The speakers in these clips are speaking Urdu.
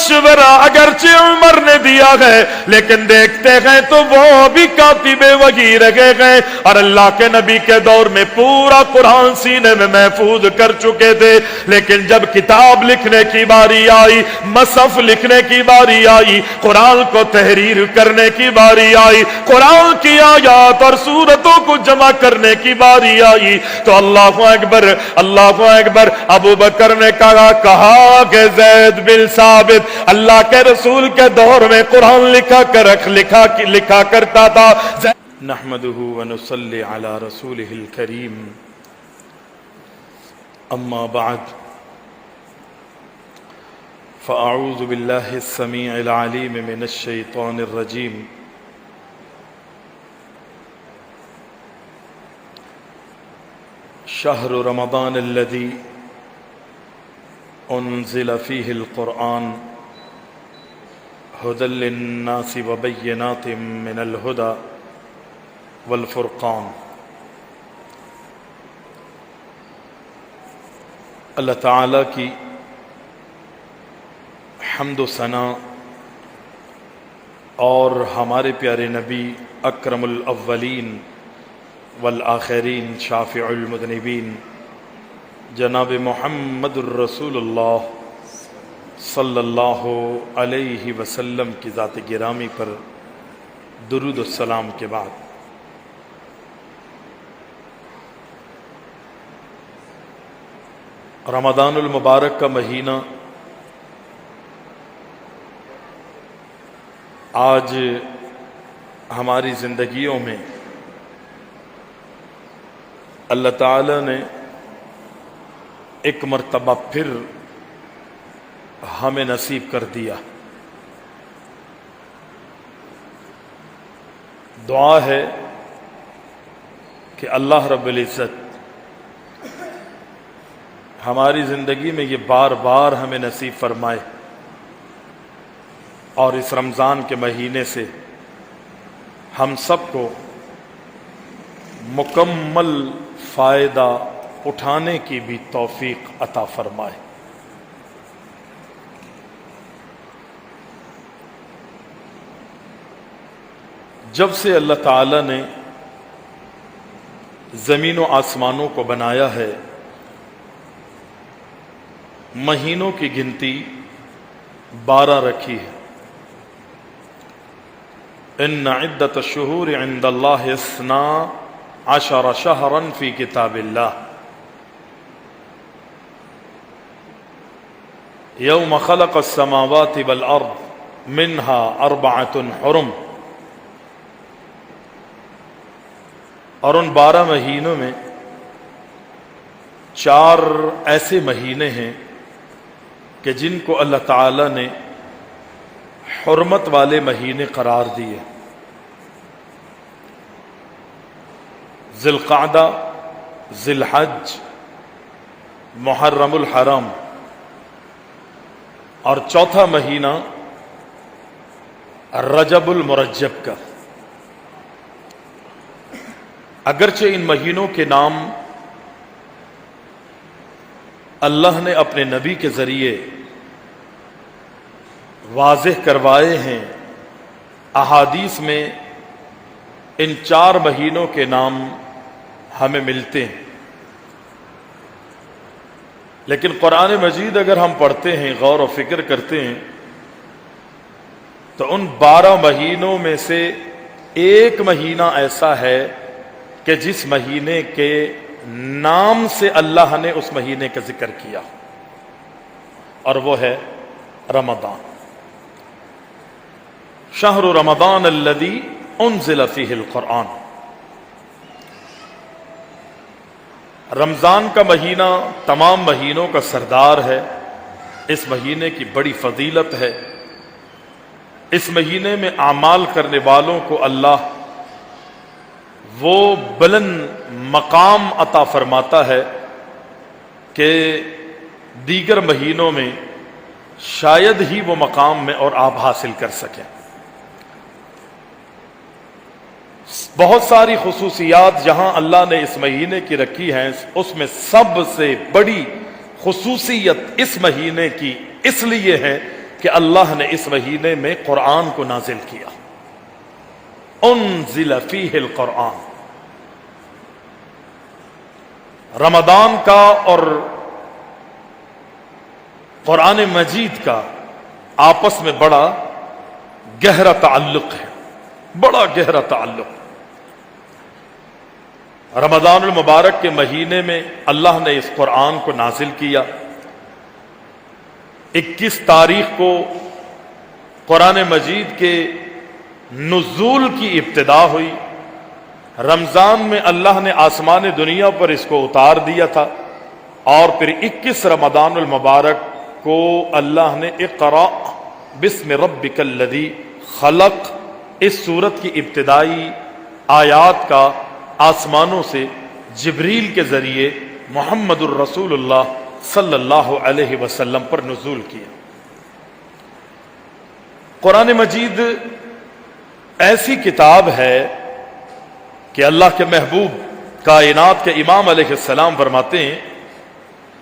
مشورہ اگرچہ عمر نے دیا ہے لیکن دیکھتے ہیں تو وہ بھی کاتب وحی رہے گئے، اور اللہ کے نبی کے دور میں پورا قرآن سینے میں محفوظ کر چکے تھے، لیکن جب کتاب لکھنے کی باری آئی، مصحف لکھنے کی باری آئی، قرآن کو تحریر کرنے کی باری آئی، قرآن کی آیات اور سورتوں کو جمع کرنے کی باری آئی تو اللہ اکبر اللہ اکبر، ابو بکر نے کہا کہ زید بن ثابت اللہ کے رسول کے دور میں قرآن لکھا کرتا تھا۔ نحمده ونصلي على رسوله الكريم، اما بعد فاعوذ بالله السميع العليم من الشيطان الرجيم، شهر رمضان الذي انزل فيه القرآن هدى للناس وبينات من الهدى والفرقان۔ اللہ تعالیٰ کی حمد و ثنا اور ہمارے پیارے نبی اکرم الاولین والآخرین شافع المذنبین جناب محمد الرسول اللہ صلی اللہ علیہ وسلم کی ذات گرامی پر درود السلام کے بعد رمضان المبارک کا مہینہ آج ہماری زندگیوں میں اللہ تعالی نے ایک مرتبہ پھر ہمیں نصیب کر دیا۔ دعا ہے کہ اللہ رب العزت ہماری زندگی میں یہ بار بار ہمیں نصیب فرمائے اور اس رمضان کے مہینے سے ہم سب کو مکمل فائدہ اٹھانے کی بھی توفیق عطا فرمائے۔ جب سے اللہ تعالی نے زمین و آسمانوں کو بنایا ہے، مہینوں کی گنتی 12 رکھی ہے۔ ان عدت الشہور عند اللہ 12 شہرا فی کتاب اللہ یوم خلق السماوات والارض منها 4 حرم۔ اور ان 12 مہینوں میں 4 ایسے مہینے ہیں کہ جن کو اللہ تعالی نے حرمت والے مہینے قرار دیے۔ ذی القعدہ، ذی الحج، محرم الحرم، اور 4تھا مہینہ رجب المرجب کا۔ اگرچہ ان مہینوں کے نام اللہ نے اپنے نبی کے ذریعے واضح کروائے ہیں، احادیث میں ان 4 مہینوں کے نام ہمیں ملتے ہیں، لیکن قرآن مجید اگر ہم پڑھتے ہیں، غور و فکر کرتے ہیں، تو ان 12 مہینوں میں سے ایک مہینہ ایسا ہے کہ جس مہینے کے نام سے اللہ نے اس مہینے کا ذکر کیا، اور وہ ہے رمضان۔ شہر رمضان الذی انزل فیہ القرآن۔ رمضان کا مہینہ تمام مہینوں کا سردار ہے، اس مہینے کی بڑی فضیلت ہے۔ اس مہینے میں اعمال کرنے والوں کو اللہ وہ بلند مقام عطا فرماتا ہے کہ دیگر مہینوں میں شاید ہی وہ مقام میں اور آپ حاصل کر سکیں۔ بہت ساری خصوصیات جہاں اللہ نے اس مہینے کی رکھی ہیں، اس میں سب سے بڑی خصوصیت اس مہینے کی اس لیے ہے کہ اللہ نے اس مہینے میں قرآن کو نازل کیا. انزل فیہ القرآن. رمضان کا اور قرآن مجید کا آپس میں بڑا گہرا تعلق ہے، بڑا گہرا تعلق. رمضان المبارک کے مہینے میں اللہ نے اس قرآن کو نازل کیا. 21 تاریخ کو قرآن مجید کے نزول کی ابتدا ہوئی. رمضان میں اللہ نے آسمان دنیا پر اس کو اتار دیا تھا، اور پھر 21 رمضان المبارک کو اللہ نے اقرأ بسم ربک الذی خلق اس سورت کی ابتدائی آیات کا آسمانوں سے جبریل کے ذریعے محمد الرسول اللہ صلی اللہ علیہ وسلم پر نزول کیا. قرآن مجید ایسی کتاب ہے کہ اللہ کے محبوب کائنات کے امام علیہ السلام فرماتے ہیں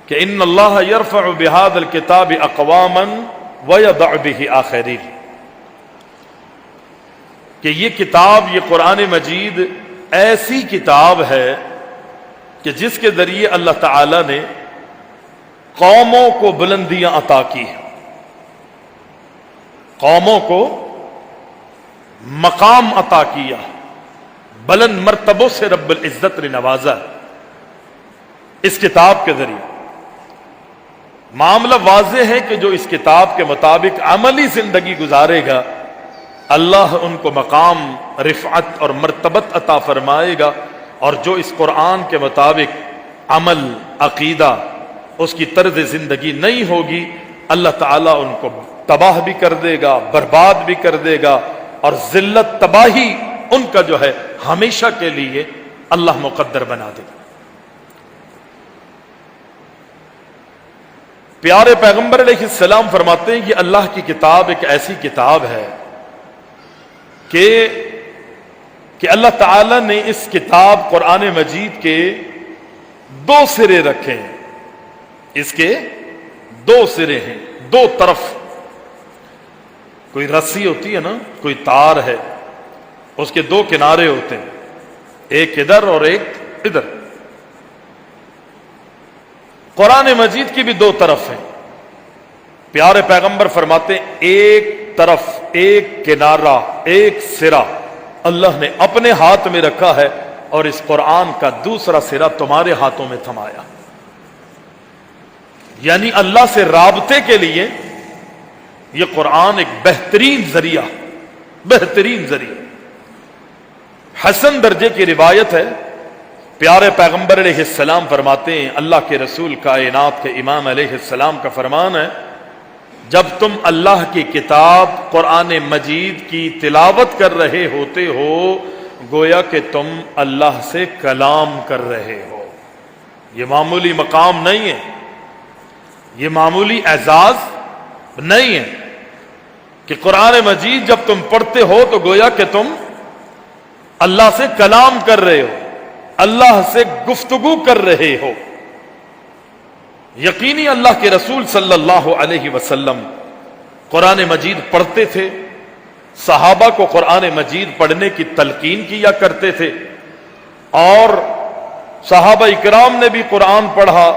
کہ ان اللہ یرفع بہذا الکتاب اقواما ویضع بہ آخرین، کہ یہ کتاب، یہ قرآن مجید ایسی کتاب ہے کہ جس کے ذریعے اللہ تعالی نے قوموں کو بلندیاں عطا کی ہیں، قوموں کو مقام عطا کیا، بلند مرتبوں سے رب العزت نے نوازا اس کتاب کے ذریعے. معاملہ واضح ہے کہ جو اس کتاب کے مطابق عملی زندگی گزارے گا، اللہ ان کو مقام، رفعت اور مرتبت عطا فرمائے گا. اور جو اس قرآن کے مطابق عمل، عقیدہ، اس کی طرز زندگی نہیں ہوگی، اللہ تعالیٰ ان کو تباہ بھی کر دے گا، برباد بھی کر دے گا، اور ذلت، تباہی ان کا جو ہے ہمیشہ کے لیے اللہ مقدر بنا دے گا. پیارے پیغمبر علیہ السلام فرماتے ہیں کہ اللہ کی کتاب ایک ایسی کتاب ہے کہ اللہ تعالی نے اس کتاب قرآن مجید کے 2 سرے رکھے ہیں. اس کے 2 سرے ہیں، 2 طرف. کوئی رسی ہوتی ہے نا، کوئی تار ہے، اس کے 2 کنارے ہوتے ہیں، ایک ادھر اور ایک ادھر. قرآن مجید کی بھی 2 طرف ہیں. پیارے پیغمبر فرماتے ہیں ایک طرف، ایک کنارہ، ایک سرا اللہ نے اپنے ہاتھ میں رکھا ہے، اور اس قرآن کا دوسرا سرا تمہارے ہاتھوں میں تھمایا. یعنی اللہ سے رابطے کے لیے یہ قرآن ایک بہترین ذریعہ، بہترین ذریعہ. حسن درجے کی روایت ہے، پیارے پیغمبر علیہ السلام فرماتے ہیں، اللہ کے رسول کائنات کے امام علیہ السلام کا فرمان ہے، جب تم اللہ کی کتاب قرآن مجید کی تلاوت کر رہے ہوتے ہو، گویا کہ تم اللہ سے کلام کر رہے ہو. یہ معمولی مقام نہیں ہے، یہ معمولی اعزاز نہیں ہے کہ قرآن مجید جب تم پڑھتے ہو تو گویا کہ تم اللہ سے کلام کر رہے ہو، اللہ سے گفتگو کر رہے ہو. یقینی اللہ کے رسول صلی اللہ علیہ وسلم قرآن مجید پڑھتے تھے، صحابہ کو قرآن مجید پڑھنے کی تلقین کیا کرتے تھے، اور صحابہ اکرام نے بھی قرآن پڑھا،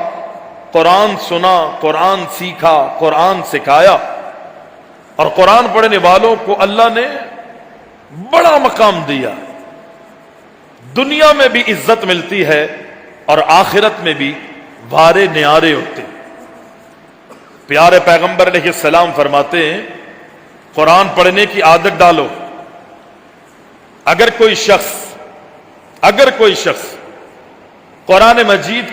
قرآن سنا، قرآن سیکھا، قرآن سکھایا. اور قرآن پڑھنے والوں کو اللہ نے بڑا مقام دیا. دنیا میں بھی عزت ملتی ہے اور آخرت میں بھی وارے نیارے ہوتے. پیارے پیغمبر علیہ السلام فرماتے ہیں قرآن پڑھنے کی عادت ڈالو. اگر کوئی شخص قرآن مجید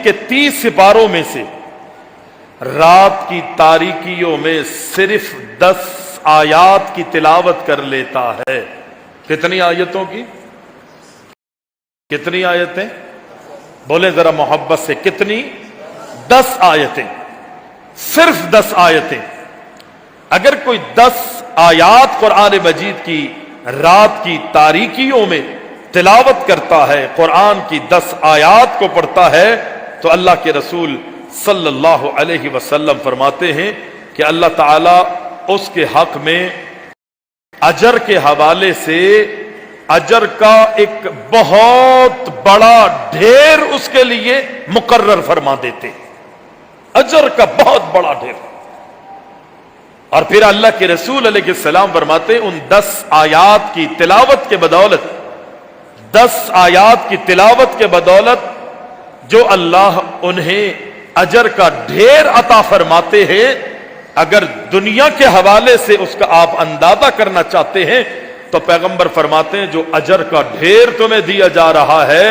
کے 30 سپاروں میں سے رات کی تاریکیوں میں صرف 10 آیات کی تلاوت کر لیتا ہے. کتنی آیتوں کی؟ کتنی آیتیں؟ بولیں ذرا محبت سے، کتنی؟ 10 آیتیں، صرف 10 آیتیں. اگر کوئی 10 آیات قرآن مجید کی رات کی تاریکیوں میں تلاوت کرتا ہے، قرآن کی 10 آیات کو پڑھتا ہے، تو اللہ کے رسول صلی اللہ علیہ وسلم فرماتے ہیں کہ اللہ تعالیٰ اس کے حق میں اجر کے حوالے سے اجر کا ایک بہت بڑا ڈھیر اس کے لیے مقرر فرما دیتے، اجر کا بہت بڑا ڈھیر۔ اور پھر اللہ کے رسول علیہ السلام فرماتے ان 10 آیات کی تلاوت کے بدولت، 10 آیات کی تلاوت کے بدولت جو اللہ انہیں اجر کا ڈھیر عطا فرماتے ہیں، اگر دنیا کے حوالے سے اس کا آپ اندازہ کرنا چاہتے ہیں تو پیغمبر فرماتے ہیں جو اجر کا ڈھیر تمہیں دیا جا رہا ہے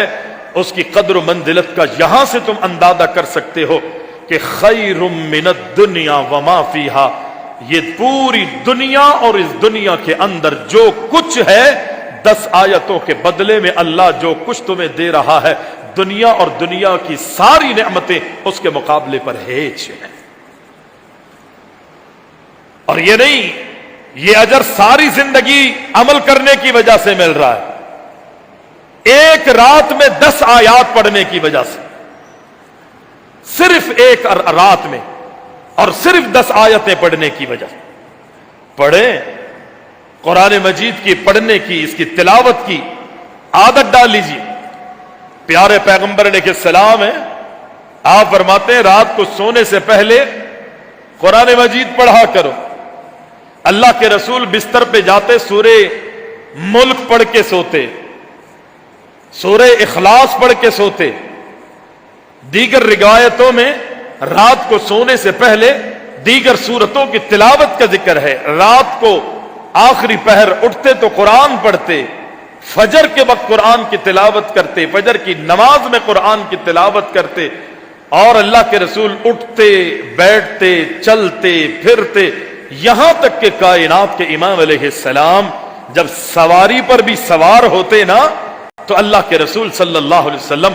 اس کی قدر و منزلت کا یہاں سے تم اندازہ کر سکتے ہو کہ خیر من الدنیا وما فیہا، یہ پوری دنیا اور اس دنیا کے اندر جو کچھ ہے 10 آیتوں کے بدلے میں اللہ جو کچھ تمہیں دے رہا ہے، دنیا اور دنیا کی ساری نعمتیں اس کے مقابلے پر ہیچ ہیں۔ اور یہ نہیں، یہ اجر ساری زندگی عمل کرنے کی وجہ سے مل رہا ہے، ایک رات میں 10 آیات پڑھنے کی وجہ سے، صرف ایک رات میں، اور صرف 10 آیتیں پڑھنے کی وجہ سے۔ پڑھیں، قرآن مجید کی پڑھنے کی، اس کی تلاوت کی عادت ڈال لیجیے۔ پیارے پیغمبر علیہ السلام ہیں، آپ فرماتے ہیں رات کو سونے سے پہلے قرآن مجید پڑھا کرو۔ اللہ کے رسول بستر پہ جاتے سورہ ملک پڑھ کے سوتے، سورہ اخلاص پڑھ کے سوتے۔ دیگر روایتوں میں رات کو سونے سے پہلے دیگر سورتوں کی تلاوت کا ذکر ہے۔ رات کو آخری پہر اٹھتے تو قرآن پڑھتے، فجر کے وقت قرآن کی تلاوت کرتے، فجر کی نماز میں قرآن کی تلاوت کرتے، اور اللہ کے رسول اٹھتے بیٹھتے چلتے پھرتے، یہاں تک کہ کائنات کے امام علیہ السلام جب سواری پر بھی سوار ہوتے نا تو اللہ کے رسول صلی اللہ علیہ وسلم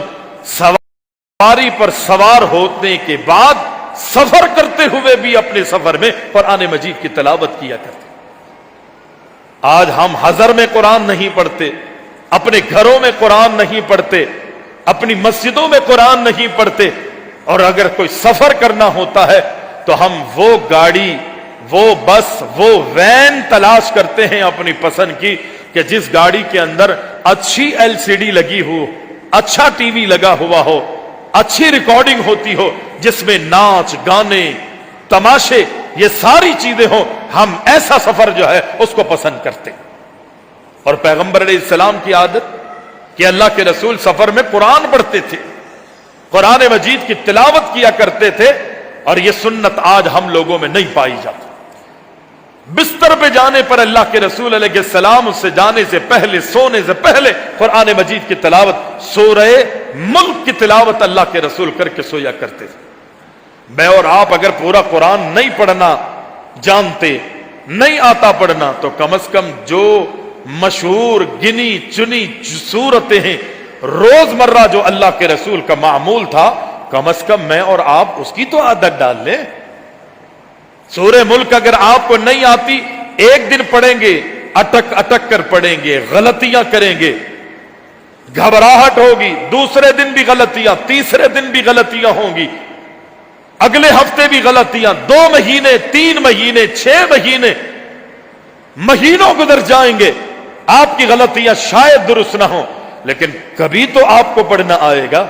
سواری پر سوار ہونے کے بعد سفر کرتے ہوئے بھی اپنے سفر میں قرآن مجید کی تلاوت کیا کرتے۔ آج ہم حضر میں قرآن نہیں پڑھتے، اپنے گھروں میں قرآن نہیں پڑھتے، اپنی مسجدوں میں قرآن نہیں پڑھتے، اور اگر کوئی سفر کرنا ہوتا ہے تو ہم وہ گاڑی، وہ بس، وہ وین تلاش کرتے ہیں اپنی پسند کی کہ جس گاڑی کے اندر اچھی LCD لگی ہو، اچھا ٹی وی لگا ہوا ہو، اچھی ریکارڈنگ ہوتی ہو، جس میں ناچ گانے تماشے یہ ساری چیزیں ہوں، ہم ایسا سفر جو ہے اس کو پسند کرتے۔ اور پیغمبر علیہ السلام کی عادت کہ اللہ کے رسول سفر میں قرآن پڑھتے تھے، قرآن مجید کی تلاوت کیا کرتے تھے، اور یہ سنت آج ہم لوگوں میں نہیں پائی جاتی۔ بستر پہ جانے پر اللہ کے رسول علیہ السلام اس سے جانے سے پہلے، سونے سے پہلے قرآن مجید کی تلاوت، سورہ ملک کی تلاوت اللہ کے رسول کر کے سویا کرتے تھے۔ میں اور آپ اگر پورا قرآن نہیں پڑھنا جانتے، نہیں آتا پڑھنا، تو کم از کم جو مشہور گنی چنی صورتیں ہیں روزمرہ جو اللہ کے رسول کا معمول تھا، کم از کم میں اور آپ اس کی تو عادت ڈال لیں۔ سورہ ملک اگر آپ کو نہیں آتی، ایک دن پڑھیں گے، اٹک اٹک کر پڑھیں گے، غلطیاں کریں گے، گھبراہٹ ہوگی، دوسرے دن بھی غلطیاں، تیسرے دن بھی غلطیاں ہوں گی، اگلے ہفتے بھی غلطیاں، 2 مہینے، 3 مہینے، 6 مہینے، مہینوں گزر جائیں گے، آپ کی غلطیاں شاید درست نہ ہوں، لیکن کبھی تو آپ کو پڑھنا آئے گا۔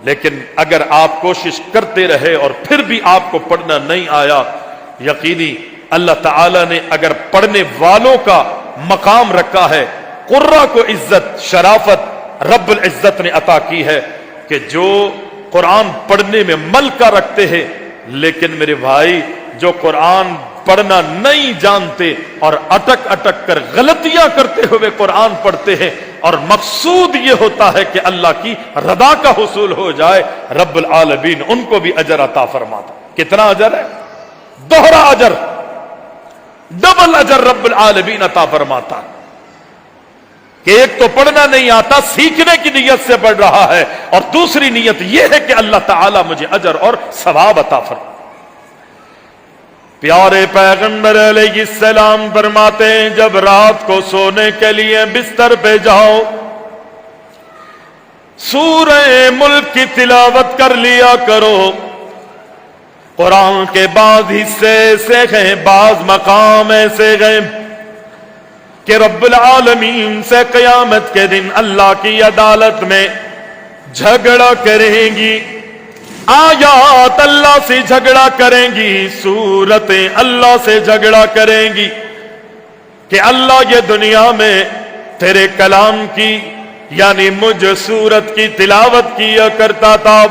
لیکن اگر آپ کوشش کرتے رہے اور پھر بھی آپ کو پڑھنا نہیں آیا، یقینی اللہ تعالی نے اگر پڑھنے والوں کا مقام رکھا ہے، قرہ کو عزت، شرافت رب العزت نے عطا کی ہے کہ جو قرآن پڑھنے میں ملکہ رکھتے ہیں، لیکن میرے بھائی جو قرآن پڑھنا نہیں جانتے اور اٹک اٹک کر غلطیاں کرتے ہوئے قرآن پڑھتے ہیں، اور مقصود یہ ہوتا ہے کہ اللہ کی رضا کا حصول ہو جائے، رب العالمین ان کو بھی اجر عطا فرماتا۔ کتنا اجر ہے؟ دوہرا اجر، ڈبل اجر رب العالمین عطا فرماتا کہ ایک تو پڑھنا نہیں آتا، سیکھنے کی نیت سے پڑھ رہا ہے، اور دوسری نیت یہ ہے کہ اللہ تعالیٰ مجھے اجر اور ثواب عطا فرمائے۔ پیارے پیغمبر علیہ السلام فرماتے ہیں جب رات کو سونے کے لیے بستر پہ جاؤ، سورہ ملک کی تلاوت کر لیا کرو، قرآن کے بعض حصے ایسے ہیں، بعض مقام ایسے ہیں کہ رب العالمین سے قیامت کے دن اللہ کی عدالت میں جھگڑا کریں گی، آیات اللہ سے جھگڑا کریں گی، سورتیں اللہ سے جھگڑا کریں گی کہ اللہ یہ دنیا میں تیرے کلام کی یعنی مجھ سورت کی تلاوت کیا کرتا تھا،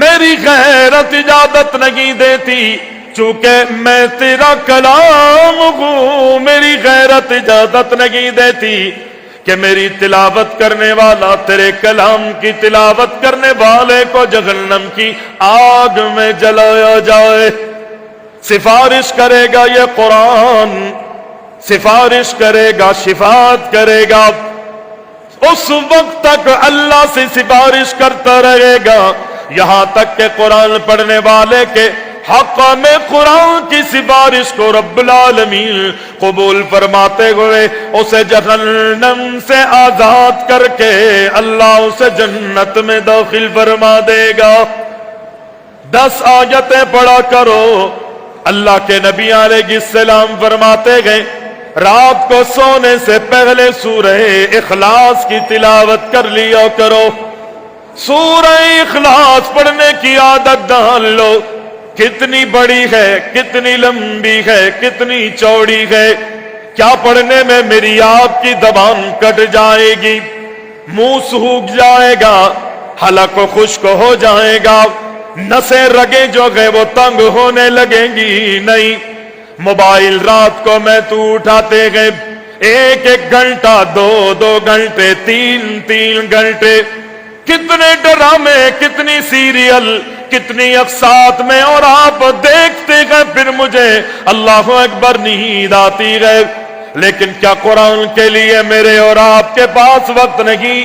میری غیرت اجازت نہیں دیتی، چونکہ میں تیرا کلام ہوں، میری غیرت اجازت نہیں دیتی کہ میری تلاوت کرنے والا تیرے کلام کی تلاوت کرنے والے کو جہنم کی آگ میں جلایا جائے۔ سفارش کرے گا یہ قرآن، سفارش کرے گا، شفاعت کرے گا، اس وقت تک اللہ سے سفارش کرتا رہے گا یہاں تک کہ قرآن پڑھنے والے کے حق میں قرآن کی سفارش کو رب العالمین قبول فرماتے ہوئے اسے جہنم سے آزاد کر کے اللہ اسے جنت میں داخل فرما دے گا۔ 10 آیتیں پڑھا کرو۔ اللہ کے نبی علیہ السلام فرماتے گئے رات کو سونے سے پہلے سورہ اخلاص کی تلاوت کر لیا کرو، سورہ اخلاص پڑھنے کی عادت ڈال لو۔ کتنی بڑی ہے، کتنی لمبی ہے، کتنی چوڑی ہے، کیا پڑھنے میں میری آپ کی زبان کٹ جائے گی، منہ سوکھ جائے گا، حلق خشک ہو جائے گا، نسیں رگیں جو ہے وہ تنگ ہونے لگیں گی؟ نہیں، موبائل رات کو میں تو اٹھاتے گئے 1 گھنٹہ، 2 گھنٹے، 3 گھنٹے، کتنے ڈرامے، کتنی سیریل، کتنی اقساط میں، اور آپ دیکھتے گئے، پھر مجھے اللہ اکبر نیند آتی گئے، لیکن کیا قرآن کے لیے میرے اور آپ کے پاس وقت نہیں؟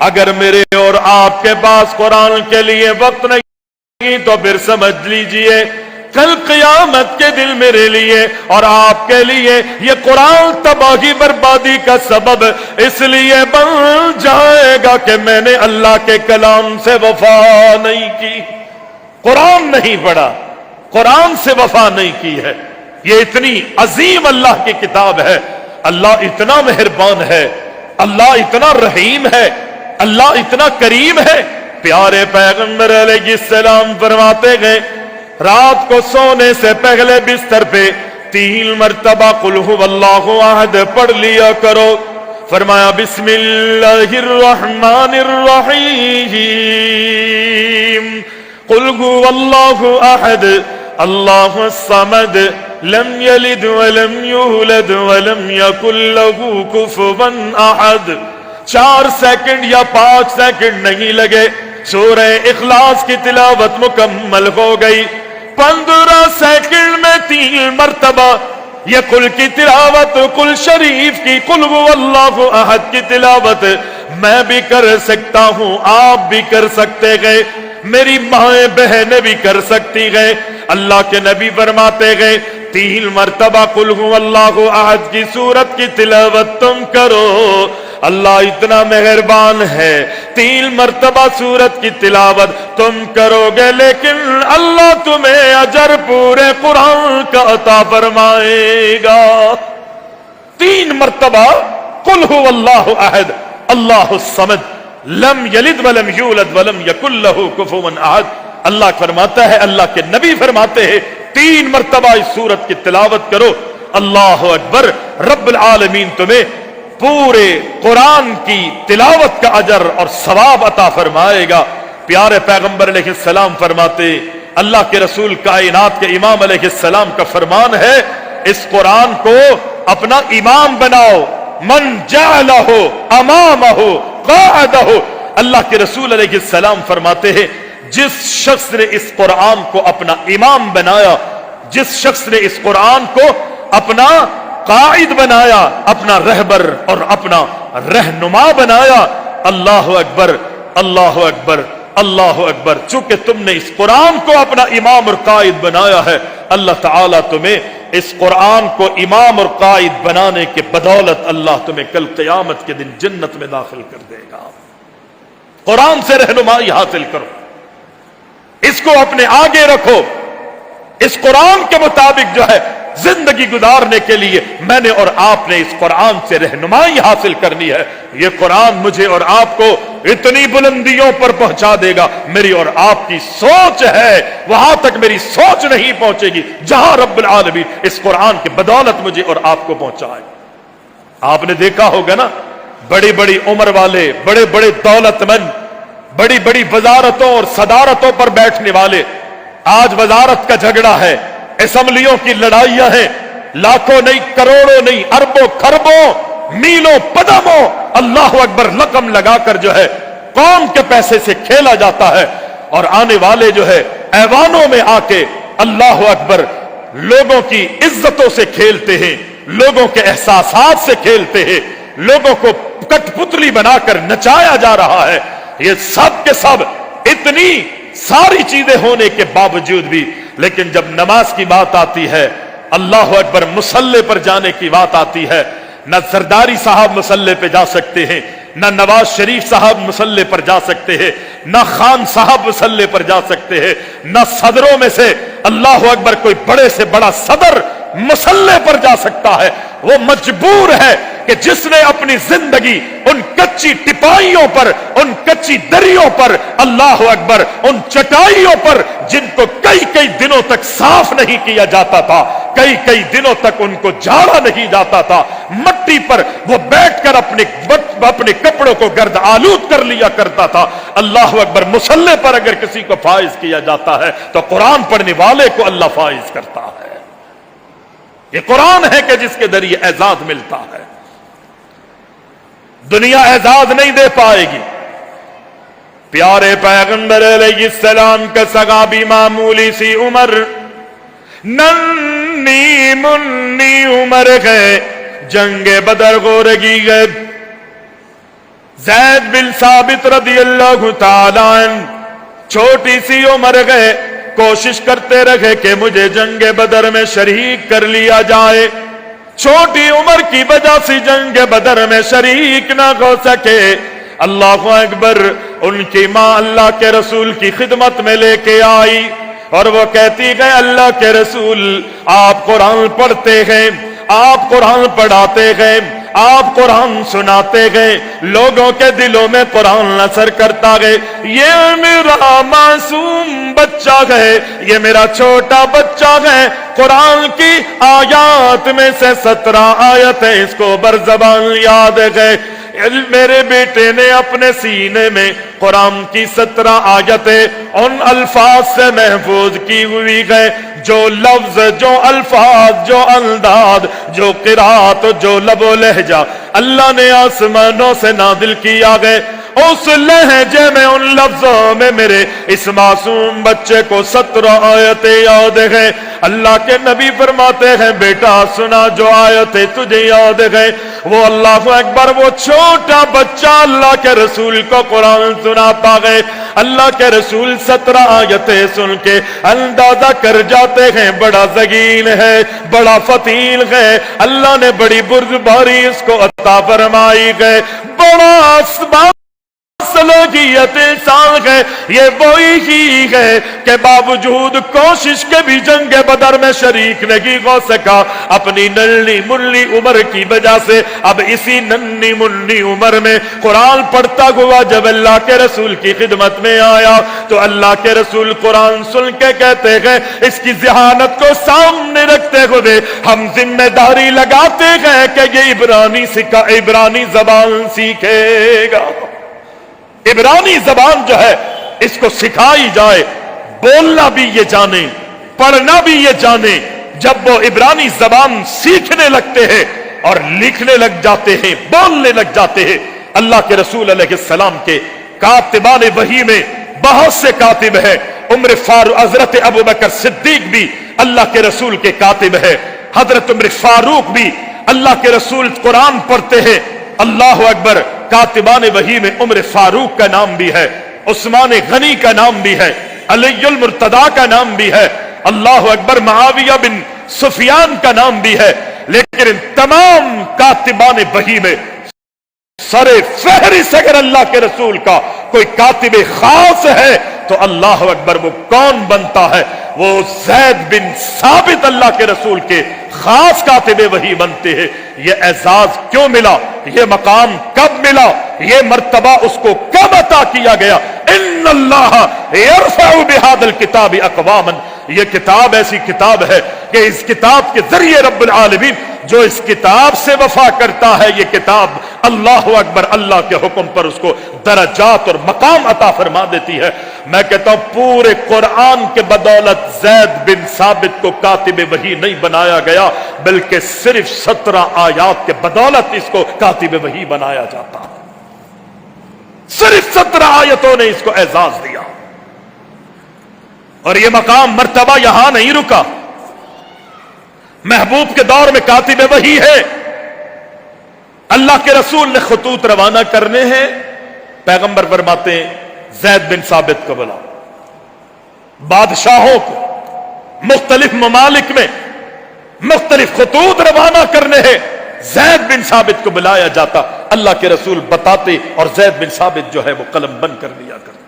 اگر میرے اور آپ کے پاس قرآن کے لیے وقت نہیں تو پھر سمجھ لیجئے کل قیامت کے دن میرے لیے اور آپ کے لیے یہ قرآن تباہی بربادی کا سبب اس لیے بن جائے گا کہ میں نے اللہ کے کلام سے وفا نہیں کی، قرآن نہیں پڑھا، قرآن سے وفا نہیں کی ہے۔ یہ اتنی عظیم اللہ کی کتاب ہے، اللہ اتنا مہربان ہے، اللہ اتنا رحیم ہے، اللہ اتنا کریم ہے۔ پیارے پیغمبر علیہ السلام فرماتے گئے رات کو سونے سے پہلے بستر پہ 3 مرتبہ قل هو اللہ احد پڑھ لیا کرو۔ فرمایا بسم اللہ الرحمن الرحیم قل هو اللہ احد اللہ الصمد لم یلد ولم یولد ولم یکن له کفوا احد۔ 4 سیکنڈ یا 5 سیکنڈ نہیں لگے، سورہ اخلاص کی تلاوت مکمل ہو گئی۔ 15 سیکنڈ میں 3 مرتبہ یہ قل کی تلاوت، قل شریف کی، قل هو اللہ احد کی تلاوت میں بھی کر سکتا ہوں، آپ بھی کر سکتے گئے، میری مائیں بہنیں بھی کر سکتی گئے۔ اللہ کے نبی فرماتے گئے 3 مرتبہ قل هو اللہ احد کی سورت کی تلاوت تم کرو، اللہ اتنا مہربان ہے، 3 مرتبہ سورت کی تلاوت تم کرو گے لیکن اللہ تمہیں اجر پورے قرآن کا عطا فرمائے گا۔ 3 مرتبہ قل هو اللہ احد اللہ الصمد لم یلد ولم یولد ولم یکن له کفوا احد۔ اللہ فرماتا ہے، اللہ کے نبی فرماتے ہیں 3 مرتبہ اس سورت کی تلاوت کرو، اللہ اکبر، رب العالمین تمہیں پورے قرآن کی تلاوت کا اجر اور ثواب عطا فرمائے گا۔ پیارے پیغمبر علیہ السلام فرماتے، اللہ کے رسول کائنات کے امام علیہ السلام کا فرمان ہے اس قرآن کو اپنا امام بناؤ، من جعلہ امامہ قاعدہ۔ اللہ کے رسول علیہ السلام فرماتے ہیں جس شخص نے اس قرآن کو اپنا امام بنایا، جس شخص نے اس قرآن کو اپنا قائد بنایا، اپنا رہبر اور اپنا رہنما بنایا، اللہ اکبر، اللہ اکبر، اللہ اکبر، چونکہ تم نے اس قرآن کو اپنا امام اور قائد بنایا ہے، اللہ تعالیٰ تمہیں اس قرآن کو امام اور قائد بنانے کے بدولت اللہ تمہیں کل قیامت کے دن جنت میں داخل کر دے گا۔ قرآن سے رہنمائی حاصل کرو، اس کو اپنے آگے رکھو، اس قرآن کے مطابق جو ہے زندگی گزارنے کے لیے میں نے اور آپ نے اس قرآن سے رہنمائی حاصل کرنی ہے. یہ قرآن مجھے اور آپ کو اتنی بلندیوں پر پہنچا دے گا. میری اور آپ کی سوچ ہے وہاں تک میری سوچ نہیں پہنچے گی جہاں رب العالمین اس قرآن کی بدولت مجھے اور آپ کو پہنچائے. آپ نے دیکھا ہوگا نا بڑی بڑی عمر والے, بڑے بڑے دولت مند, بڑی بڑی وزارتوں اور صدارتوں پر بیٹھنے والے, آج وزارت کا جھگڑا ہے, اسمبلیوں کی لڑائیاں ہیں, لاکھوں نہیں, کروڑوں نہیں, اربوں کھربوں, میلوں پدموں اللہ اکبر رقم لگا کر جو ہے قوم کے پیسے سے کھیلا جاتا ہے. اور آنے والے جو ہے ایوانوں میں آ کے اللہ اکبر لوگوں کی عزتوں سے کھیلتے ہیں, لوگوں کے احساسات سے کھیلتے ہیں, لوگوں کو کٹ پتلی بنا کر نچایا جا رہا ہے. یہ سب کے سب اتنی ساری چیزیں ہونے کے باوجود بھی لیکن جب نماز کی بات آتی ہے, اللہ اکبر مصلی پر جانے کی بات آتی ہے, نہ زرداری صاحب مصلی پہ جا سکتے ہیں, نہ نواز شریف صاحب مصلی پر جا سکتے ہیں, نہ خان صاحب مصلی پر جا سکتے ہیں, نہ صدروں میں سے اللہ اکبر کوئی بڑے سے بڑا صدر مصلی پر جا سکتا ہے. وہ مجبور ہے کہ جس نے اپنی زندگی ان کچی ٹپائیوں پر, ان کچی دریوں پر, اللہ اکبر ان چٹائیوں پر جن کو کئی کئی دنوں تک صاف نہیں کیا جاتا تھا, کئی کئی دنوں تک ان کو جھاڑا نہیں جاتا تھا, مٹی پر وہ بیٹھ کر اپنے کپڑوں کو گرد آلود کر لیا کرتا تھا. اللہ اکبر مصلی پر اگر کسی کو فائز کیا جاتا ہے تو قرآن پڑھنے والے کو اللہ فائز کرتا ہے. یہ قرآن ہے کہ جس کے ذریعے اعزاز ملتا ہے. دنیا اعزاز نہیں دے پائے گی. پیارے پیغمبر علیہ السلام کا صحابی معمولی سی عمر, ننھی منی عمر گئے, جنگ بدر غورگی گئے. زید بن ثابت رضی اللہ تعالیٰ عنہ چھوٹی سی عمر گئے, کوشش کرتے رہے کہ مجھے جنگ بدر میں شریک کر لیا جائے. چھوٹی عمر کی وجہ سے جنگ بدر میں شریک نہ ہو سکے. اللہ اکبر, ان کی ماں اللہ کے رسول کی خدمت میں لے کے آئی اور وہ کہتی گئے اللہ کے رسول آپ قرآن پڑھتے ہیں, آپ قرآن پڑھاتے گئے, آپ قرآن سناتے گئے, لوگوں کے دلوں میں قرآن اثر کرتا گئے. یہ میرا معصوم بچہ ہے, یہ میرا چھوٹا بچہ ہے, قرآن کی آیات میں سے 17 آیتیں اس کو برزبان یاد گئے. میرے بیٹے نے اپنے سینے میں قرآن کی 17 آیتیں ان الفاظ سے محفوظ کی ہوئی گئے. جو لفظ, جو الفاظ, جو انداز, جو قرات, جو لب و لہجہ اللہ نے آسمانوں سے نازل کیا گئے, اس لہجے میں ان لفظوں میں میرے اس معصوم بچے کو 17 آیتیں یاد ہیں. اللہ کے نبی فرماتے ہیں بیٹا سنا جو آیتیں تجھے یاد ہیں وہ اللہ اکبر وہ چھوٹا بچہ اللہ کے رسول کو قرآن سناتا گئے. اللہ کے رسول 17 آیتیں سن کے اندازہ کر جاتے ہیں بڑا ذہین ہے, بڑا فتیل ہے, اللہ نے بڑی بردباری اس کو عطا فرمائی ہے, بڑا صلاحیت انسان ہے. یہ وہی ہی ہے کہ باوجود کوشش کے بھی جنگ بدر میں شریک نہیں ہو سکا. اپنی ننھی منی عمر کی وجہ سے اب اسی ننھی منی عمر میں قرآن پڑھتا ہوا جب اللہ کے رسول کی خدمت میں آیا تو اللہ کے رسول قرآن سن کے کہتے ہیں اس کی ذہانت کو سامنے رکھتے ہوئے ہم ذمہ داری لگاتے ہیں کہ یہ عبرانی زبان سیکھے گا. عبرانی زبان جو ہے اس کو سکھائی جائے, بولنا بھی یہ جانے, پڑھنا بھی یہ جانے. جب وہ عبرانی زبان سیکھنے لگتے ہیں اور لکھنے لگ جاتے ہیں, بولنے لگ جاتے ہیں, اللہ کے رسول علیہ السلام کے کاتبان وحی میں بہت سے کاتب ہیں. عمر فاروق, حضرت ابو بکر صدیق بھی اللہ کے رسول کے کاتب ہے, حضرت عمر فاروق بھی اللہ کے رسول قرآن پڑھتے ہیں. اللہ اکبر, کاتبان وحی میں عمر فاروق کا نام بھی ہے, عثمان غنی کا نام بھی ہے, علی المرتضی کا نام بھی ہے, اللہ اکبر معاویہ بن سفیان کا نام بھی ہے. لیکن ان تمام کاتبان وحی میں سر فہرست اگر اللہ کے رسول کا کوئی کاتب خاص ہے تو اللہ اکبر وہ کون بنتا ہے؟ وہ زید بن ثابت اللہ کے رسول کے خاص کاتب وحی بنتے ہیں۔ یہ اعزاز کیوں ملا؟ یہ مقام کب ملا؟ یہ مرتبہ اس کو کب عطا کیا گیا؟ ان اللہ یرفع بہذا الکتاب اقواما، یہ کتاب ایسی کتاب ہے کہ اس کتاب کے ذریعے رب العالمین جو اس کتاب سے وفا کرتا ہے، یہ کتاب اللہ اکبر اللہ کے حکم پر اس کو درجات اور مقام عطا فرما دیتی ہے۔ میں کہتا ہوں پورے قرآن کے بدولت زید بن ثابت کو کاتب وحی نہیں بنایا گیا، بلکہ صرف 17 آیات کے بدولت اس کو کاتب وحی بنایا جاتا۔ صرف 17 آیتوں نے اس کو اعزاز دیا، اور یہ مقام مرتبہ یہاں نہیں رکا۔ محبوب کے دور میں کاتب وحی ہے، اللہ کے رسول نے خطوط روانہ کرنے ہیں، پیغمبر فرماتے ہیں زید بن ثابت کو بلاؤ۔ بادشاہوں کو مختلف ممالک میں مختلف خطوط روانہ کرنے ہیں، زید بن ثابت کو بلایا جاتا، اللہ کے رسول بتاتے اور زید بن ثابت جو ہے وہ قلم بند کر دیا کرتے،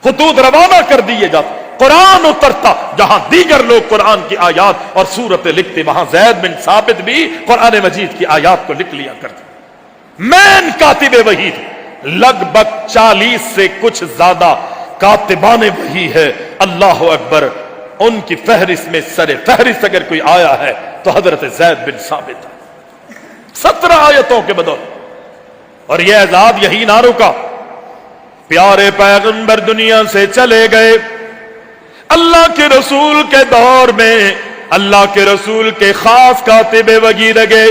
خطوط روانہ کر دیے جاتے، قرآن اترتا، جہاں دیگر لوگ قرآن کی آیات اور سورتیں لکھتے وہاں زید بن ثابت بھی قرآن مجید کی آیات کو لکھ لیا کرتے۔ مین کاتب وحی، لگ بھگ 40 سے کچھ زیادہ کاتبان وحی ہے، اللہ اکبر۔ ان کی فہرست میں سر فہرست اگر کوئی آیا ہے تو حضرت زید بن ثابت ہے، 17 آیتوں کے بدولت۔ اور یہ اعزاز یہی نہ رکا، پیارے پیغمبر دنیا سے چلے گئے، اللہ کے رسول کے دور میں اللہ کے رسول کے خاص کاتب وحی لگے۔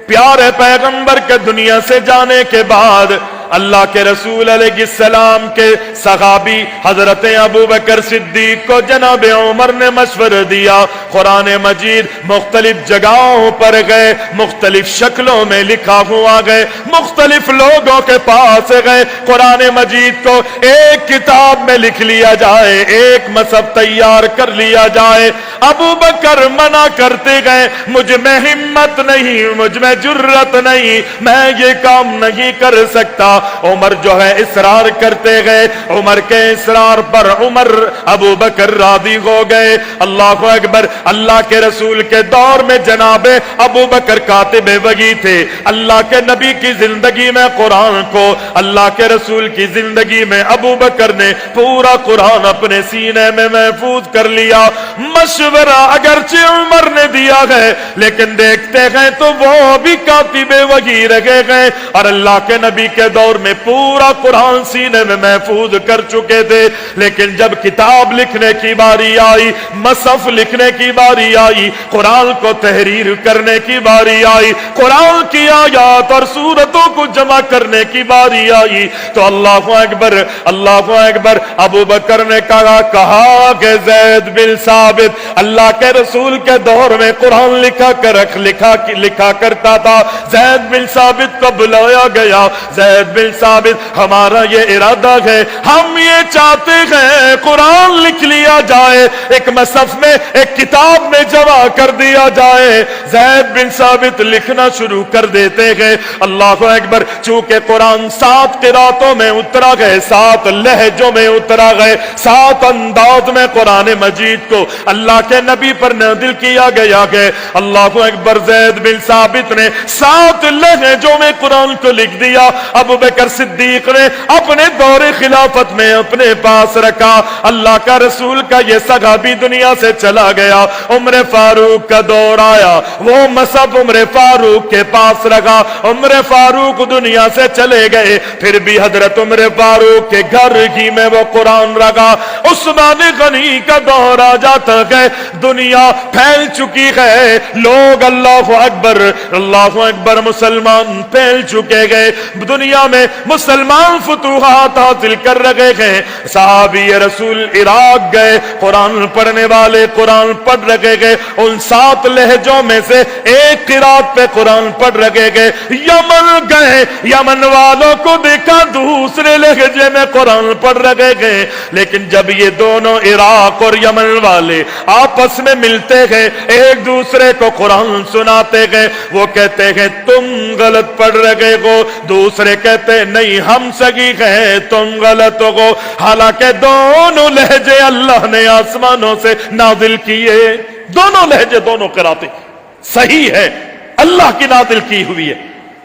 پیارے پیغمبر کے دنیا سے جانے کے بعد اللہ کے رسول علیہ السلام کے صحابی حضرت ابو بکر صدیق کو جناب عمر نے مشورہ دیا، قرآن مجید مختلف جگہوں پر گئے، مختلف شکلوں میں لکھا ہوا گئے، مختلف لوگوں کے پاس گئے، قرآن مجید کو ایک کتاب میں لکھ لیا جائے، ایک مصحف تیار کر لیا جائے۔ ابو بکر منع کرتے گئے، مجھ میں ہمت نہیں، مجھ میں جرت نہیں، میں یہ کام نہیں کر سکتا۔ عمر جو ہے اصرار کرتے گئے، عمر کے اصرار پر عمر ابو بکر راضی ہو گئے۔ اللہ اکبر۔ اللہ کے رسول کے دور میں جناب ابو بکر کاتب وحی تھے، اللہ کے نبی کی زندگی میں قرآن کو، اللہ کے رسول کی زندگی میں ابو بکر نے پورا قرآن اپنے سینے میں محفوظ کر لیا۔ مشورہ اگرچہ عمر نے دیا ہے، لیکن دیکھتے ہیں تو وہ بھی کاتب وحی رہے گئے، اور اللہ کے نبی کے دور میں پورا قرآن سینے میں محفوظ کر چکے تھے۔ لیکن جب کتاب لکھنے کی باری آئی، مصحف لکھنے کی باری آئی، قرآن کو تحریر کرنے کی باری آئی، قرآن کی آیات اور سورتوں کو جمع کرنے کی باری آئی، تو اللہ اکبر، اللہ اکبر۔ ابو بکر نے کہا کہ زید بن ثابت اللہ کے رسول کے دور میں قرآن لکھا کرتا تھا، زید بن ثابت کو بلایا گیا۔ زید بن ثابت، ہمارا یہ ارادہ ہے، ہم یہ چاہتے ہیں قرآن لکھ لیا جائے، ایک مصحف میں، ایک کتاب میں جمع کر دیا جائے۔ زید بن ثابت لکھنا شروع کر دیتے ہیں۔ اللہ اکبر۔ چونکہ قرآن 7 قراتوں میں اترا گئے، 7 لہجوں میں اترا گئے، 7 انداز میں قرآن مجید کو اللہ کے نبی پر نازل کیا گیا ہے۔ اللہ اکبر۔ زید بن ثابت نے 7 لہجوں میں قرآن کو لکھ دیا۔ ابو بکر صدیق نے اپنے دور خلافت میں اپنے پاس رکھا۔ اللہ کا رسول کا یہ صحابی دنیا سے چلا گیا، عمر فاروق کا دور آیا، وہ مصحف عمر فاروق کے پاس رکھا۔ عمر فاروق دنیا سے چلے گئے، پھر بھی حضرت عمر فاروق کے گھر ہی میں وہ قرآن رکھا۔ عثمان غنی کا دور آ جاتا ہے، دنیا پھیل چکی ہے، لوگ اللہ اکبر مسلمان پھیل چکے گئے، دنیا میں مسلمان فتوحات حاصل کر رہے ہیں۔ صحابی رسول عراق گئے، قرآن پڑھنے والے قرآن پڑھ رہے گئے، ان 7 لہجوں میں سے ایک قرات پہ قرآن پڑھ رہے گئے۔ یمن گئے، یمن والوں کو دیکھا دوسرے لہجے میں قرآن پڑھ رہے گئے، لیکن جب یہ دونوں عراق اور یمن والے آپس میں ملتے گئے، ایک دوسرے کو قرآن سناتے گئے، وہ کہتے ہیں تم غلط پڑھ رہے ہو، دوسرے کہتے کہتے نہیں ہم صحیح ہیں تم غلط ہو، حالانکہ دونوں لہجے اللہ نے آسمانوں سے نازل کیے، دونوں لہجے دونوں قراتیں صحیح ہے، اللہ کی نازل کی ہوئی ہے،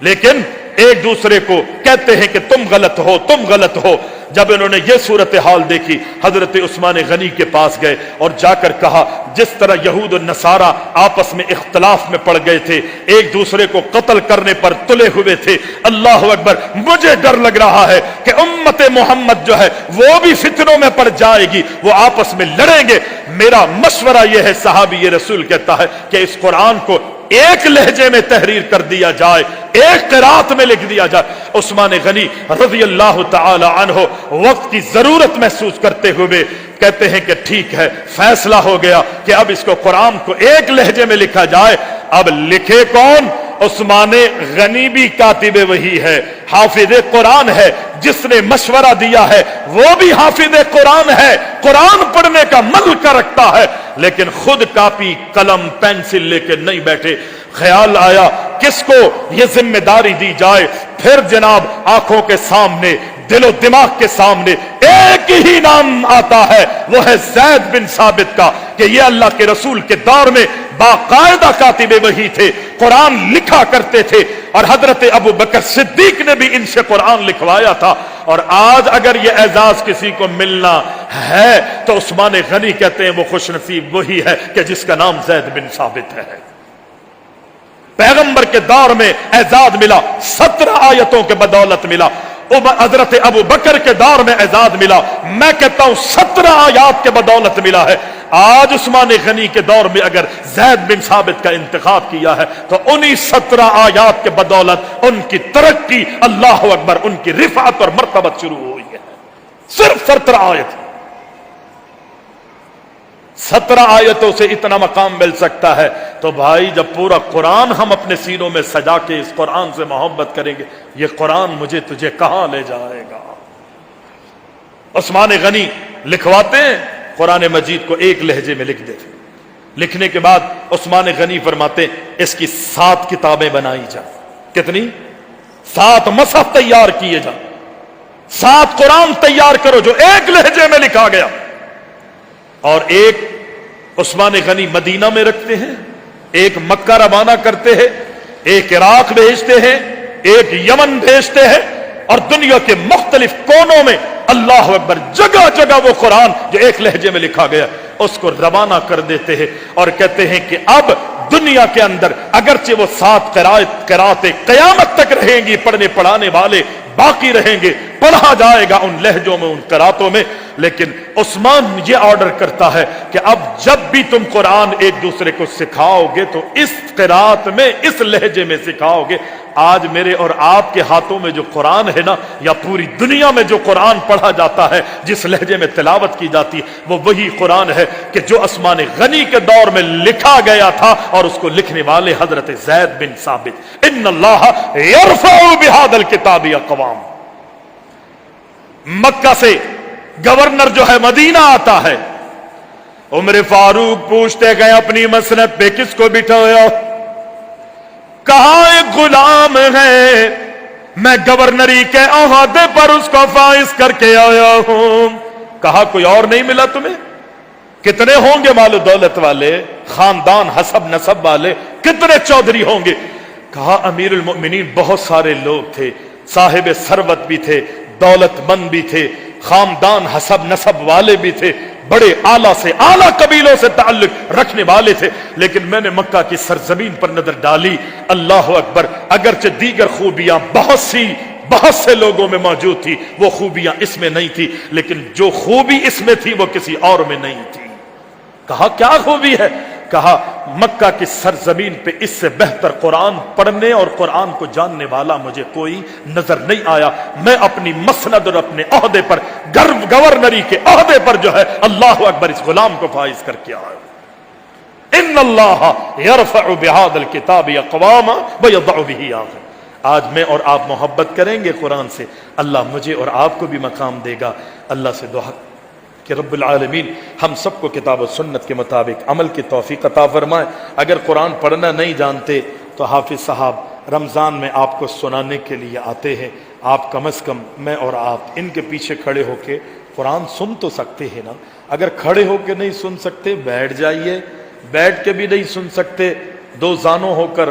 لیکن ایک دوسرے کو کہتے ہیں کہ تم غلط ہو تم غلط ہو۔ جب انہوں نے یہ صورتحال دیکھی حضرت عثمان غنی کے پاس گئے اور جا کر کہا جس طرح یہود و نصارہ آپس میں اختلاف میں پڑ گئے تھے، ایک دوسرے کو قتل کرنے پر تلے ہوئے تھے، اللہ اکبر مجھے ڈر لگ رہا ہے کہ امت محمد جو ہے وہ بھی فتنوں میں پڑ جائے گی، وہ آپس میں لڑیں گے۔ میرا مشورہ یہ ہے، صحابی یہ رسول کہتا ہے کہ اس قرآن کو ایک لہجے میں تحریر کر دیا جائے، ایک قرات میں لکھ دیا جائے۔ عثمان غنی رضی اللہ تعالی عنہ وقت کی ضرورت محسوس کرتے ہوئے کہتے ہیں کہ ٹھیک ہے، فیصلہ ہو گیا کہ اب اس کو قرآن کو ایک لہجے میں لکھا جائے۔ اب لکھے کون؟ عثمان غنی بھی کاتب وہی ہے، حافظ قرآن ہے، جس نے مشورہ دیا ہے وہ بھی حافظ قرآن ہے، قرآن پڑھنے کا ملکہ رکھتا ہے، لیکن خود کاپی قلم پینسل لے کے نہیں بیٹھے۔ خیال آیا کس کو یہ ذمہ داری دی جائے، پھر جناب آنکھوں کے سامنے دل و دماغ کے سامنے ایک ہی نام آتا ہے، وہ ہے زید بن ثابت کا، کہ یہ اللہ کے رسول کے دور میں باقاعدہ کاتب وحی تھے، قرآن لکھا کرتے تھے، اور حضرت ابو بکر صدیق نے بھی ان سے قرآن لکھوایا تھا۔ اور آج اگر یہ اعزاز کسی کو ملنا ہے تو عثمان غنی کہتے ہیں وہ خوش نصیب وہی ہے کہ جس کا نام زید بن ثابت ہے۔ پیغمبر کے دور میں اعزاز ملا، 17 آیتوں کے بدولت ملا، حضرت ابو بکر کے دور میں اعزاز ملا، میں کہتا ہوں 17 آیات کے بدولت ملا ہے۔ آج عثمان غنی کے دور میں اگر زید بن ثابت کا انتخاب کیا ہے تو انہی 17 آیات کے بدولت ان کی ترقی، اللہ اکبر، ان کی رفعت اور مرتبت شروع ہوئی ہے۔ صرف 17 آیت، 17 آیتوں سے اتنا مقام مل سکتا ہے، تو بھائی جب پورا قرآن ہم اپنے سینوں میں سجا کے اس قرآن سے محبت کریں گے، یہ قرآن مجھے تجھے کہاں لے جائے گا۔ عثمان غنی لکھواتے ہیں، قرآن مجید کو ایک لہجے میں لکھ دیتے، لکھنے کے بعد عثمان غنی فرماتے ہیں اس کی 7 کتابیں بنائی جائیں۔ کتنی؟ 7 مصحف تیار کیے جائیں، 7 قرآن تیار کرو جو ایک لہجے میں لکھا گیا، اور ایک عثمان غنی مدینہ میں رکھتے ہیں، ایک مکہ روانہ کرتے ہیں، ایک عراق بھیجتے ہیں، ایک یمن بھیجتے ہیں، اور دنیا کے مختلف کونوں میں اللہ اکبر جگہ جگہ وہ قرآن جو ایک لہجے میں لکھا گیا اس کو روانہ کر دیتے ہیں، اور کہتے ہیں کہ اب دنیا کے اندر اگرچہ وہ 7 قراتیں قیامت تک رہیں گی، پڑھنے پڑھانے والے باقی رہیں گے، پڑھا جائے گا ان لہجوں میں، ان قراتوں میں، لیکن عثمان یہ آرڈر کرتا ہے کہ اب جب بھی تم قرآن ایک دوسرے کو سکھاؤ گے تو اس قرات میں، اس لہجے میں سکھاؤ گے۔ آج میرے اور آپ کے ہاتھوں میں جو قرآن ہے نا، یا پوری دنیا میں جو قرآن پڑھا جاتا ہے، جس لہجے میں تلاوت کی جاتی ہے، وہ وہی قرآن ہے کہ جو عثمان غنی کے دور میں لکھا گیا تھا، اور اس کو لکھنے والے حضرت زید بن ثابت۔ ان اللہ یرفع بہذا الکتاب اقوام۔ مکہ سے گورنر جو ہے مدینہ آتا ہے، عمر فاروق پوچھتے گئے اپنی مسند پہ کس کو بٹھایا؟ کہا ایک غلام ہے، میں گورنری کے عہدے پر اس کو فائز کر کے آیا ہوں۔ کہا کوئی اور نہیں ملا تمہیں؟ کتنے ہوں گے مال و دولت والے، خاندان حسب نسب والے، کتنے چودھری ہوں گے؟ کہا امیر المؤمنین بہت سارے لوگ تھے، صاحب ثروت بھی تھے، دولت مند بھی تھے، خاندان حسب نسب والے بھی تھے، بڑے اعلیٰ سے اعلیٰ قبیلوں سے تعلق رکھنے والے تھے، لیکن میں نے مکہ کی سرزمین پر نظر ڈالی، اللہ اکبر، اگرچہ دیگر خوبیاں بہت سے لوگوں میں موجود تھی، وہ خوبیاں اس میں نہیں تھی، لیکن جو خوبی اس میں تھی وہ کسی اور میں نہیں تھی۔ کہا کیا خوبی ہے؟ کہا مکہ کی سرزمین پہ اس سے بہتر قرآن پڑھنے اور قرآن کو جاننے والا مجھے کوئی نظر نہیں آیا۔ میں اپنی مسند اور اپنے عہدے پر، گورنری کے عہدے پر جو ہے، اللہ اکبر، اس غلام کو فائز کر کے آیا۔ ان اللہ یرفع بہذا الکتاب اقواما ویضع بہ آخر۔ آج میں اور آپ محبت کریں گے قرآن سے، اللہ مجھے اور آپ کو بھی مقام دے گا۔ اللہ سے دعا کہ رب العالمین ہم سب کو کتاب و سنت کے مطابق عمل کی توفیق عطا فرمائے۔ اگر قرآن پڑھنا نہیں جانتے تو حافظ صاحب رمضان میں آپ کو سنانے کے لیے آتے ہیں، آپ کم از کم میں اور آپ ان کے پیچھے کھڑے ہو کے قرآن سن تو سکتے ہیں نا. اگر کھڑے ہو کے نہیں سن سکتے بیٹھ جائیے, بیٹھ کے بھی نہیں سن سکتے دو زانوں ہو کر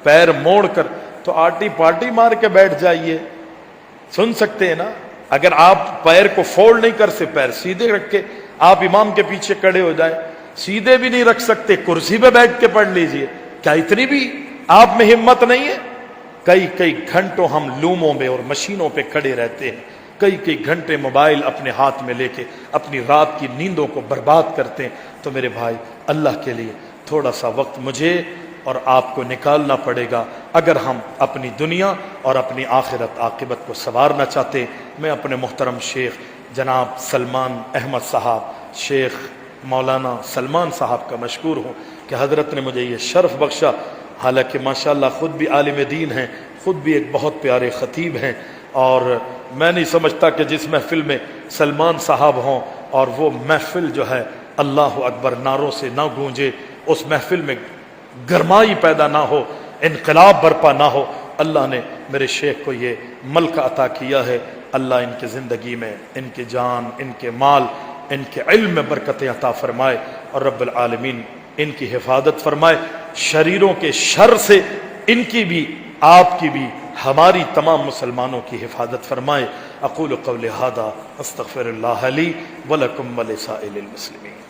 پیر موڑ کر تو آٹی پاٹی مار کے بیٹھ جائیے, سن سکتے ہیں نا. اگر آپ پیر کو فولڈ نہیں کر سکتے پیر سیدھے رکھ کے آپ امام کے پیچھے کھڑے ہو جائیں, سیدھے بھی نہیں رکھ سکتے کرسی پہ بیٹھ کے پڑھ لیجئے. کیا اتنی بھی آپ میں ہمت نہیں ہے؟ کئی گھنٹوں ہم لوموں میں اور مشینوں پہ کھڑے رہتے ہیں, کئی گھنٹے موبائل اپنے ہاتھ میں لے کے اپنی رات کی نیندوں کو برباد کرتے ہیں. تو میرے بھائی اللہ کے لیے تھوڑا سا وقت مجھے اور آپ کو نکالنا پڑے گا اگر ہم اپنی دنیا اور اپنی آخرت عاقبت کو سنوارنا چاہتے ہیں. میں اپنے محترم شیخ جناب سلمان احمد صاحب, شیخ مولانا سلمان صاحب کا مشکور ہوں کہ حضرت نے مجھے یہ شرف بخشا. حالانکہ ماشاءاللہ خود بھی عالم دین ہیں, خود بھی ایک بہت پیارے خطیب ہیں, اور میں نہیں سمجھتا کہ جس محفل میں سلمان صاحب ہوں اور وہ محفل جو ہے اللہ اکبر نعروں سے نہ گونجے, اس محفل میں گرمائی پیدا نہ ہو, انقلاب برپا نہ ہو. اللہ نے میرے شیخ کو یہ ملکہ عطا کیا ہے. اللہ ان کی زندگی میں ان کی جان, ان کے مال, ان کے علم میں برکتیں عطا فرمائے, اور رب العالمین ان کی حفاظت فرمائے, شریروں کے شر سے ان کی بھی آپ کی بھی ہماری تمام مسلمانوں کی حفاظت فرمائے. اقول قولی ھذا استغفر اللہ لی ولکم ولسائر المسلمین.